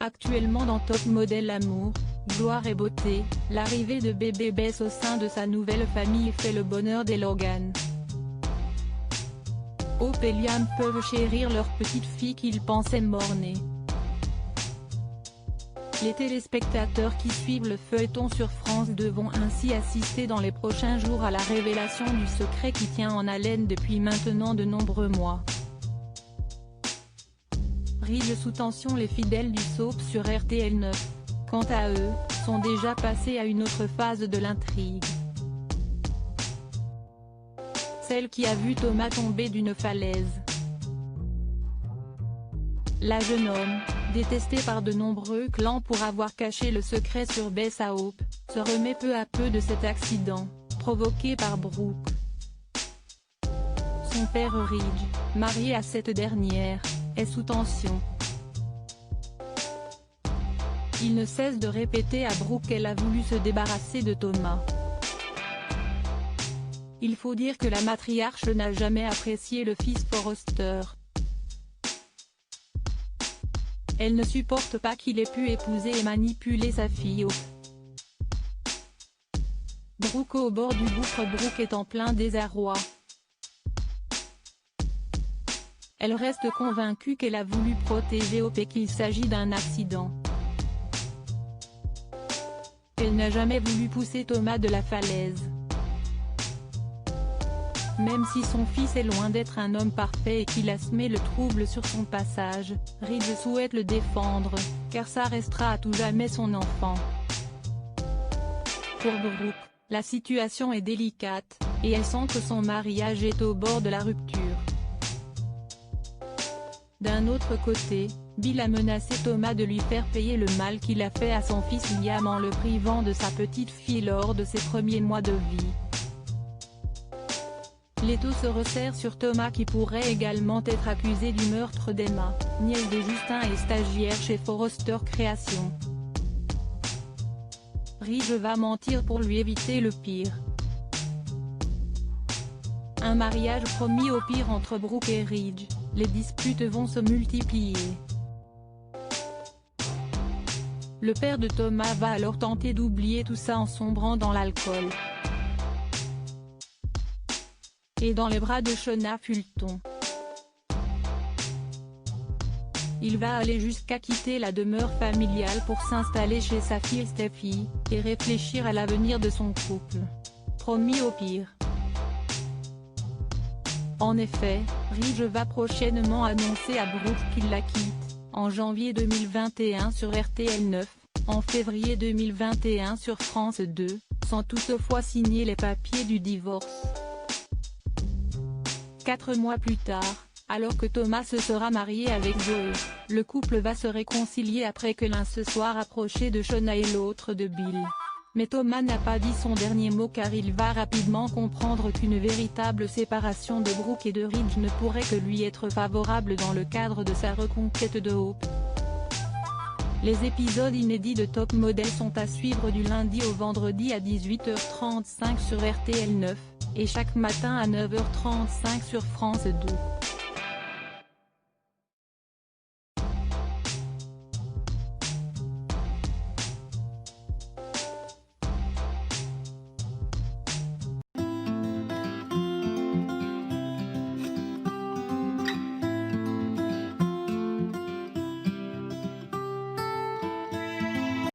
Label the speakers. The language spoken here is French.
Speaker 1: Actuellement dans Top Model Amour, Gloire et Beauté, l'arrivée de bébé Bess au sein de sa nouvelle famille fait le bonheur des Logan. Hope et Liam peuvent chérir leur petite fille qu'ils pensaient mort-née. Les téléspectateurs qui suivent le feuilleton sur France 2 vont ainsi assister dans les prochains jours à la révélation du secret qui tient en haleine depuis maintenant de nombreux mois. Ridge sous tension. Les fidèles du soap sur RTL9, quant à eux, sont déjà passés à une autre phase de l'intrigue. Celle qui a vu Thomas tomber d'une falaise. La jeune homme, détesté par de nombreux clans pour avoir caché le secret sur Bess à Hope, se remet peu à peu de cet accident, provoqué par Brooke. Son père Ridge, marié à cette dernière, est sous tension. Il ne cesse de répéter à Brooke qu'elle a voulu se débarrasser de Thomas. Il faut dire que la matriarche n'a jamais apprécié le fils Forrester. Elle ne supporte pas qu'il ait pu épouser et manipuler sa fille. Brooke au bord du gouffre. Brooke est en plein désarroi. Elle reste convaincue qu'elle a voulu protéger Hope et qu'il s'agit d'un accident. Elle n'a jamais voulu pousser Thomas de la falaise. Même si son fils est loin d'être un homme parfait et qu'il a semé le trouble sur son passage, Ridge souhaite le défendre, car ça restera à tout jamais son enfant. Pour Brooke, la situation est délicate, et elle sent que son mariage est au bord de la rupture. D'un autre côté, Bill a menacé Thomas de lui faire payer le mal qu'il a fait à son fils Liam en le privant de sa petite fille lors de ses premiers mois de vie. L'étau se resserre sur Thomas qui pourrait également être accusé du meurtre d'Emma, nièce de Justin et stagiaire chez Forrester Créations. Ridge va mentir pour lui éviter le pire. Un mariage promis au pire entre Brooke et Ridge, les disputes vont se multiplier. Le père de Thomas va alors tenter d'oublier tout ça en sombrant dans l'alcool. Et dans les bras de Shauna Fulton. Il va aller jusqu'à quitter la demeure familiale pour s'installer chez sa fille Steffi, et réfléchir à l'avenir de son couple. Promis au pire. En effet, Ridge va prochainement annoncer à Brooke qu'il la quitte, en janvier 2021 sur RTL9, en février 2021 sur France 2, sans toutefois signer les papiers du divorce. 4 mois plus tard, alors que Thomas se sera marié avec Zoe, le couple va se réconcilier après que l'un se soit rapproché de Shauna et l'autre de Bill. Mais Thomas n'a pas dit son dernier mot car il va rapidement comprendre qu'une véritable séparation de Brooke et de Ridge ne pourrait que lui être favorable dans le cadre de sa reconquête de Hope. Les épisodes inédits de Top Model sont à suivre du lundi au vendredi à 18h35 sur RTL9. Et chaque matin à 9h35 sur France 2.